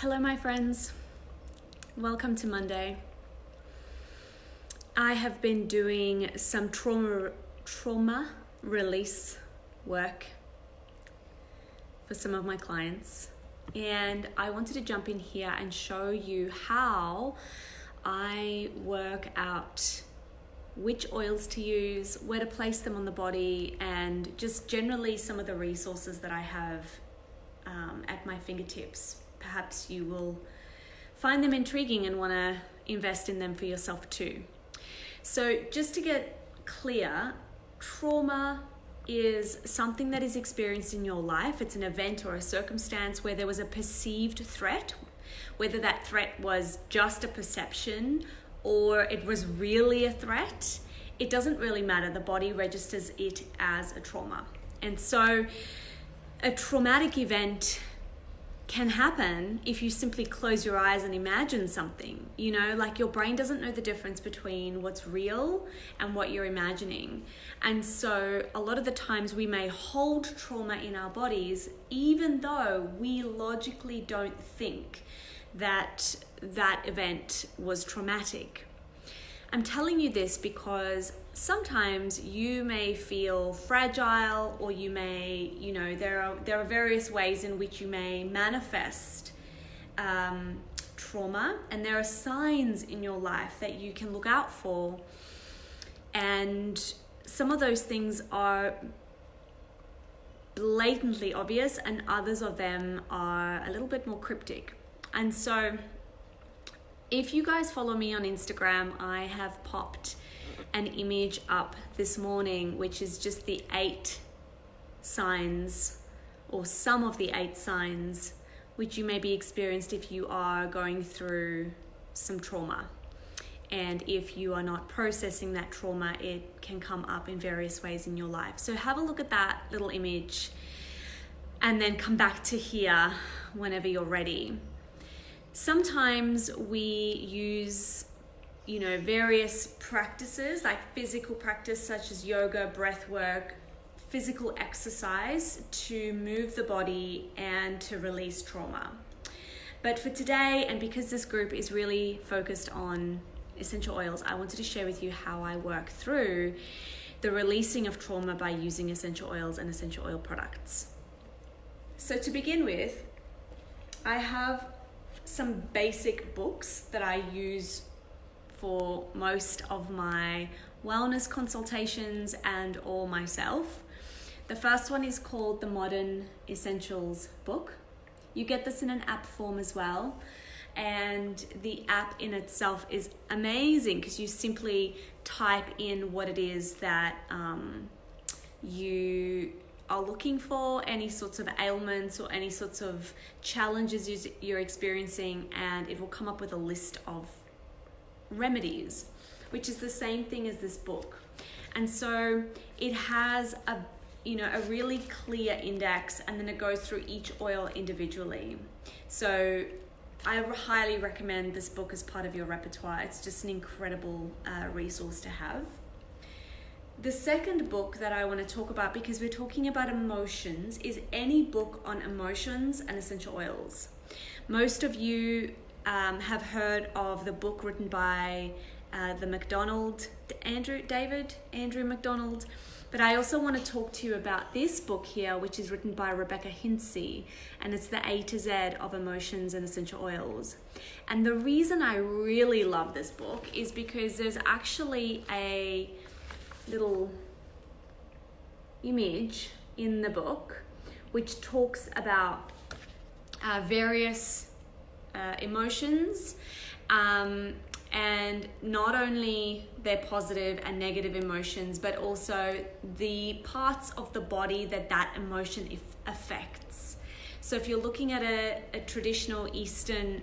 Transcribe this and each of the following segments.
Hello, my friends. Welcome to Monday. I have been doing some trauma release work for some of my clients, and I wanted to jump in here and show you how I work out which oils to use, where to place them on the body, and just generally some of the resources that I have at my fingertips. Perhaps you will find them intriguing and want to invest in them for yourself too. So just to get clear, trauma is something that is experienced in your life. It's an event or a circumstance where there was a perceived threat, whether that threat was just a perception or it was really a threat. It doesn't really matter. The body registers it as a trauma. And so a traumatic event can happen if you simply close your eyes and imagine something. Like your brain doesn't know the difference between what's real and what you're imagining. And so a lot of the times we may hold trauma in our bodies, even though we logically don't think that that event was traumatic. I'm telling you this because sometimes you may feel fragile, or you may, there are various ways in which you may manifest trauma, and there are signs in your life that you can look out for. And some of those things are blatantly obvious, and others of them are a little bit more cryptic. And so if you guys follow me on Instagram, I have popped an image up this morning, which is just the 8 signs, or some of the 8 signs, which you may be experienced if you are going through some trauma. And if you are not processing that trauma, it can come up in various ways in your life. So have a look at that little image and then come back to here whenever you're ready. Sometimes we use, various practices like physical practice such as yoga, breath work, physical exercise to move the body and to release trauma. But for today, and because this group is really focused on essential oils, I wanted to share with you how I work through the releasing of trauma by using essential oils and essential oil products. So to begin with, I have some basic books that I use for most of my wellness consultations and or myself. The first one is called the Modern Essentials book. You get this in an app form as well. And the app in itself is amazing because you simply type in what it is that you are looking for, any sorts of ailments or any sorts of challenges you're experiencing, and it will come up with a list of remedies, which is the same thing as this book. And so it has a really clear index, and then it goes through each oil individually. So I highly recommend this book as part of your repertoire. It's just an incredible resource to have. The second book that I want to talk about, because we're talking about emotions, is any book on emotions and essential oils. Most of you have heard of the book written by Andrew McDonald, but I also want to talk to you about this book here, which is written by Rebecca Hinsey, and it's the A to Z of emotions and essential oils. And the reason I really love this book is because there's actually a little image in the book which talks about various emotions, and not only their positive and negative emotions, but also the parts of the body that emotion affects. So if you're looking at a traditional Eastern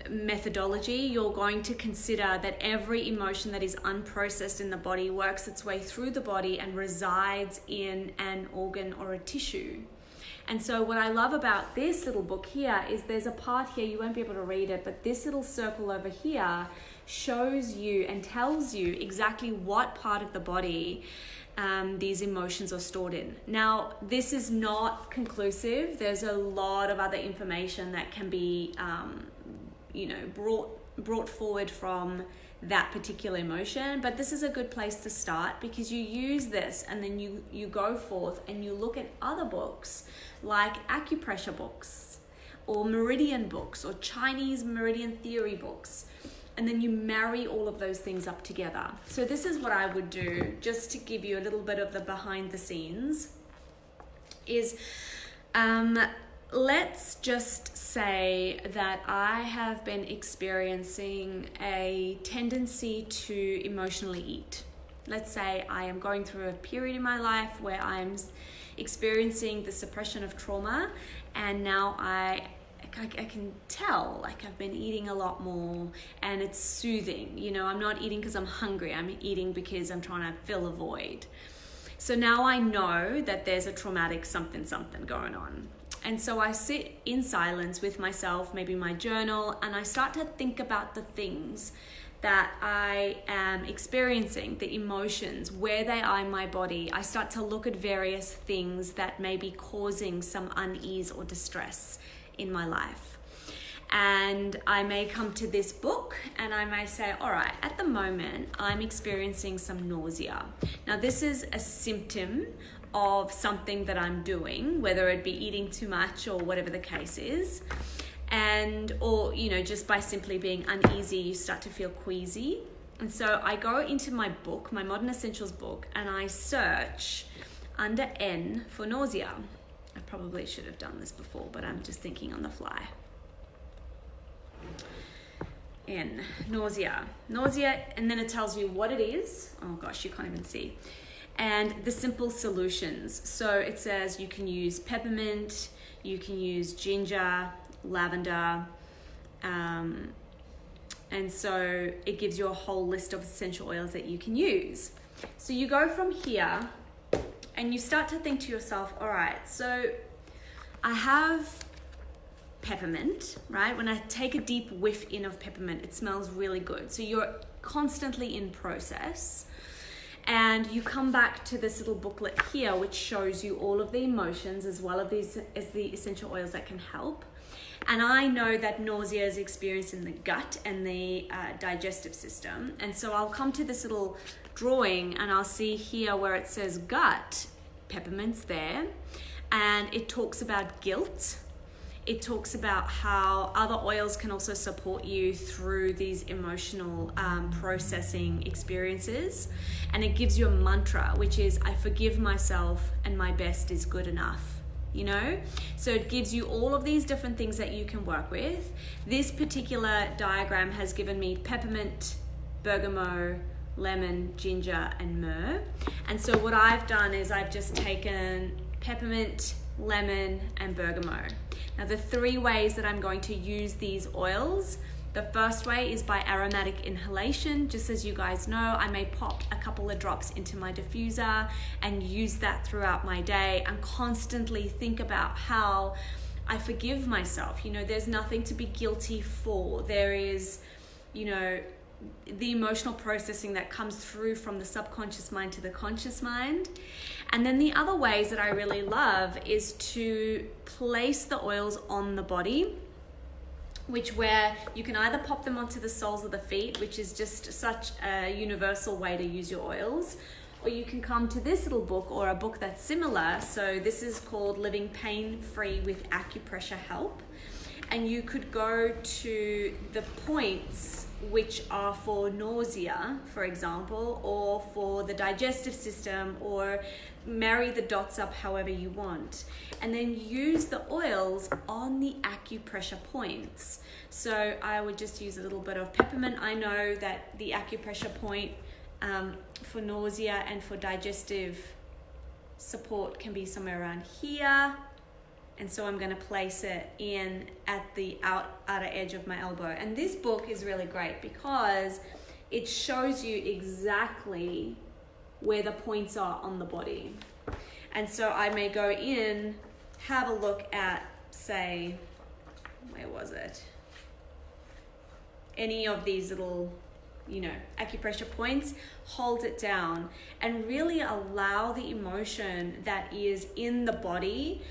methodology, you're going to consider that every emotion that is unprocessed in the body works its way through the body and resides in an organ or a tissue. And so what I love about this little book here is there's a part here, you won't be able to read it, but this little circle over here shows you and tells you exactly what part of the body these emotions are stored in. Now, this is not conclusive. There's a lot of other information that can be, brought forward from that particular emotion, but this is a good place to start, because you use this and then you go forth and you look at other books like acupressure books or meridian books or Chinese meridian theory books, and then you marry all of those things up together. So this is what I would do, just to give you a little bit of the behind the scenes, is let's just say that I have been experiencing a tendency to emotionally eat. Let's say I am going through a period in my life where I'm experiencing the suppression of trauma, and now I can tell, like, I've been eating a lot more, and it's soothing. I'm not eating because I'm hungry. I'm eating because I'm trying to fill a void. So now I know that there's a traumatic something going on. And so I sit in silence with myself, maybe my journal, and I start to think about the things that I am experiencing, the emotions, where they are in my body. I start to look at various things that may be causing some unease or distress in my life. And I may come to this book and I may say, all right, at the moment I'm experiencing some nausea. Now this is a symptom of something that I'm doing, whether it be eating too much or whatever the case is. Or just by simply being uneasy, you start to feel queasy. And so I go into my book, my Modern Essentials book, and I search under N for nausea. I probably should have done this before, but I'm just thinking on the fly. N, nausea, and then it tells you what it is. Oh gosh, you can't even see. And the simple solutions. So it says you can use peppermint, you can use ginger, lavender, and so it gives you a whole list of essential oils that you can use. So you go from here and you start to think to yourself, all right, so I have peppermint, right? When I take a deep whiff in of peppermint, it smells really good. So you're constantly in process. And you come back to this little booklet here, which shows you all of the emotions as well as the essential oils that can help. And I know that nausea is experienced in the gut and the digestive system. And so I'll come to this little drawing and I'll see here where it says gut, peppermint's there. And it talks about guilt. It talks about how other oils can also support you through these emotional processing experiences. And it gives you a mantra, which is, I forgive myself and my best is good enough. So it gives you all of these different things that you can work with. This particular diagram has given me peppermint, bergamot, lemon, ginger, and myrrh. And so what I've done is I've just taken peppermint, lemon, and bergamot. Now the 3 ways that I'm going to use these oils, the first way is by aromatic inhalation. Just as you guys know, I may pop a couple of drops into my diffuser and use that throughout my day and constantly think about how I forgive myself. There's nothing to be guilty for. There is, the emotional processing that comes through from the subconscious mind to the conscious mind. And then the other ways that I really love is to place the oils on the body, where you can either pop them onto the soles of the feet, which is just such a universal way to use your oils, or you can come to this little book or a book that's similar. So this is called Living Pain-Free with Acupressure Help. And you could go to the points which are for nausea, for example, or for the digestive system, or marry the dots up however you want. And then use the oils on the acupressure points. So I would just use a little bit of peppermint. I know that the acupressure point for nausea and for digestive support can be somewhere around here. And so I'm going to place it in at the outer edge of my elbow. And this book is really great because it shows you exactly where the points are on the body. And so I may go in, have a look at, say, where was it? Any of these little, acupressure points, hold it down and really allow the emotion that is in the body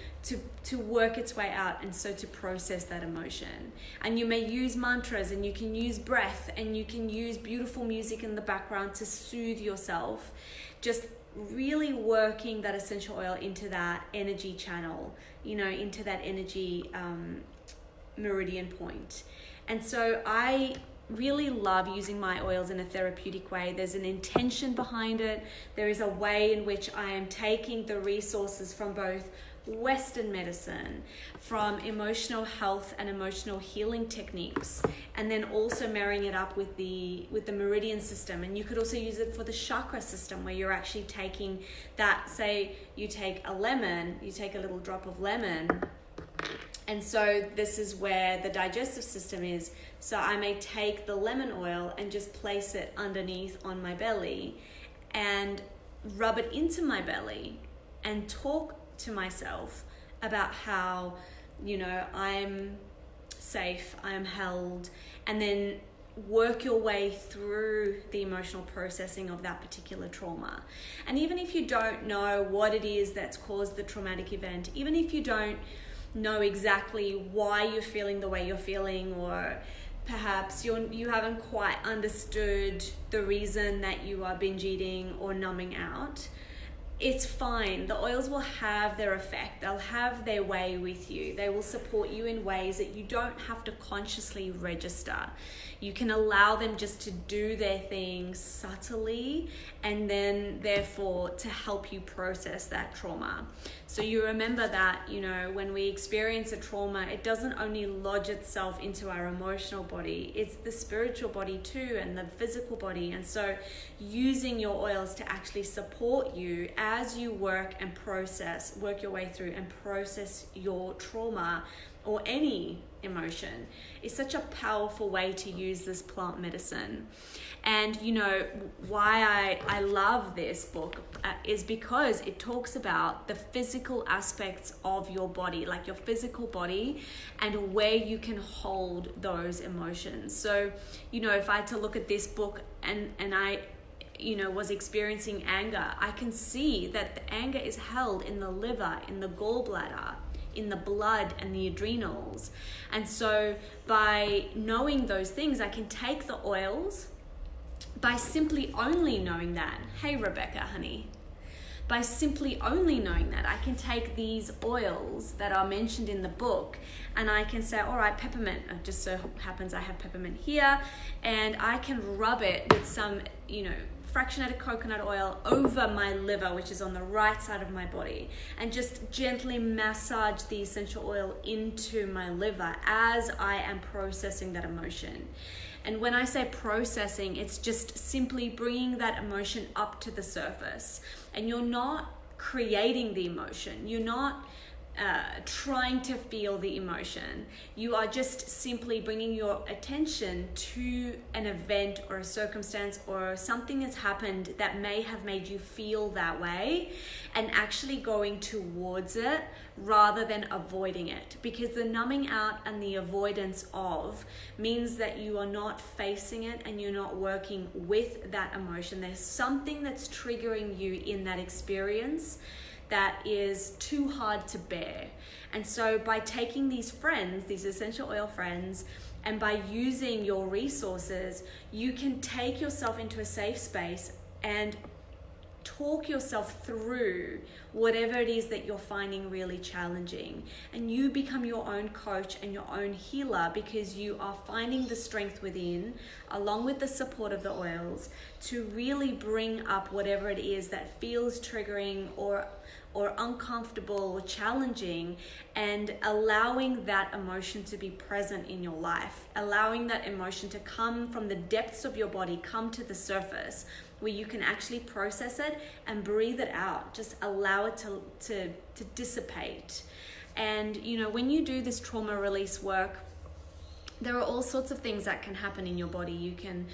to work its way out, and so to process that emotion. And you may use mantras, and you can use breath, and you can use beautiful music in the background to soothe yourself. Just really working that essential oil into that energy channel, into that energy meridian point. And so I really love using my oils in a therapeutic way. There's an intention behind it. There is a way in which I am taking the resources from both Western medicine, from emotional health and emotional healing techniques, and then also marrying it up with the meridian system. And you could also use it for the chakra system, where you're actually taking that, say you take a little drop of lemon, and so this is where the digestive system is. So I may take the lemon oil and just place it underneath on my belly and rub it into my belly and talk to myself about how, I'm safe, I'm held, and then work your way through the emotional processing of that particular trauma. And even if you don't know what it is that's caused the traumatic event, even if you don't know exactly why you're feeling the way you're feeling, or perhaps you haven't quite understood the reason that you are binge eating or numbing out, it's fine. The oils will have their effect. They'll have their way with you. They will support you in ways that you don't have to consciously register. You can allow them just to do their thing subtly, and then therefore to help you process that trauma. So you remember that, when we experience a trauma, it doesn't only lodge itself into our emotional body, it's the spiritual body too, and the physical body. And so using your oils to actually support you as you work your way through and process your trauma or any emotion is such a powerful way to use this plant medicine. And why I love this book is because it talks about the physical aspects of your body, like your physical body, and where you can hold those emotions. So if I had to look at this book and I was experiencing anger, I can see that the anger is held in the liver, in the gallbladder, in the blood and the adrenals. And so by knowing those things, I can take the oils by simply only knowing that. Hey, Rebecca, honey. By simply only knowing that, I can take these oils that are mentioned in the book and I can say, all right, peppermint. It just so happens I have peppermint here, and I can rub it with some, fractionated coconut oil over my liver, which is on the right side of my body, and just gently massage the essential oil into my liver as I am processing that emotion. And when I say processing, it's just simply bringing that emotion up to the surface. And you're not creating the emotion. You're not trying to feel the emotion. You are just simply bringing your attention to an event or a circumstance or something that's happened that may have made you feel that way, and actually going towards it rather than avoiding it. Because the numbing out and the avoidance of means that you are not facing it and you're not working with that emotion. There's something that's triggering you in that experience that is too hard to bear. And so by taking these essential oil friends, and by using your resources, you can take yourself into a safe space and talk yourself through whatever it is that you're finding really challenging. And you become your own coach and your own healer, because you are finding the strength within, along with the support of the oils, to really bring up whatever it is that feels triggering or uncomfortable or challenging, and allowing that emotion to be present in your life, allowing that emotion to come from the depths of your body, come to the surface, where you can actually process it and breathe it out. Just allow it to dissipate. And when you do this trauma release work, there are all sorts of things that can happen in your body. You can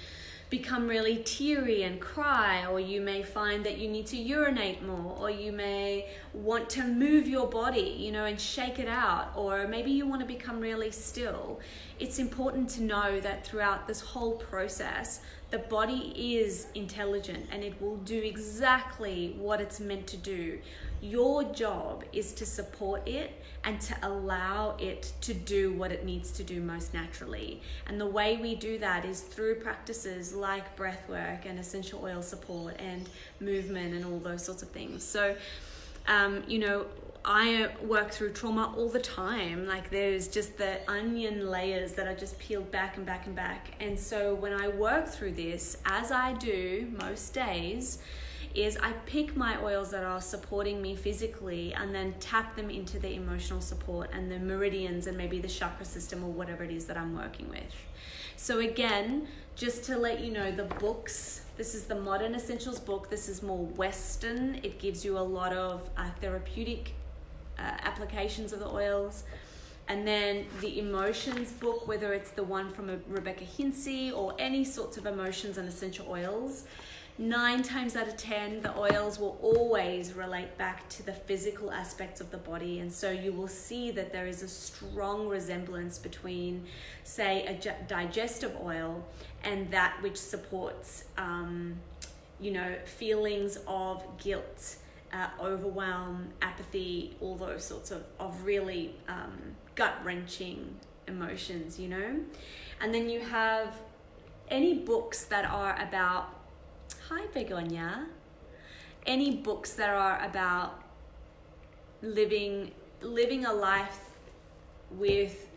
become really teary and cry, or you may find that you need to urinate more, or you may want to move your body, you know, and shake it out, or maybe you want to become really still. It's important to know that throughout this whole process, the body is intelligent and it will do exactly what it's meant to do. Your job is to support it and to allow it to do what it needs to do most naturally. And the way we do that is through practices like breath work and essential oil support and movement and all those sorts of things. So, you know, I work through trauma all the time. Like, there's just the onion layers that are just peeled back and back and back. And so when I work through this, as I do most days, is I pick my oils that are supporting me physically and then tap them into the emotional support and the meridians and maybe the chakra system or whatever it is that I'm working with. So again, just to let you know, the books, this is the Modern Essentials book. This is more Western. It gives you a lot of therapeutic applications of the oils. And then the emotions book, whether it's the one from Rebecca Hinsey or any sorts of emotions and essential oils, 9 times out of 10, the oils will always relate back to the physical aspects of the body. And so you will see that there is a strong resemblance between, say, a digestive oil and that which supports, you know, feelings of guilt, overwhelm, apathy, all those sorts of really gut-wrenching emotions, you know. And then you have any books that are about, hi Begonia, any books that are about living a life with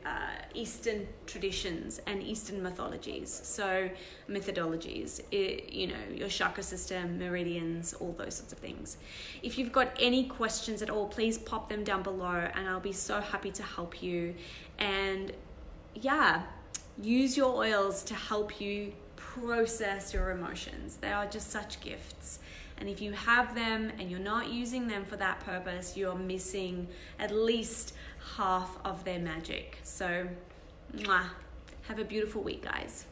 Eastern traditions and Eastern mythologies. So methodologies, you know, your chakra system, meridians, all those sorts of things. If you've got any questions at all, please pop them down below and I'll be so happy to help you. And yeah, use your oils to help you process your emotions. They are just such gifts. And if you have them and you're not using them for that purpose, you're missing at least half of their magic. So, have a beautiful week, guys.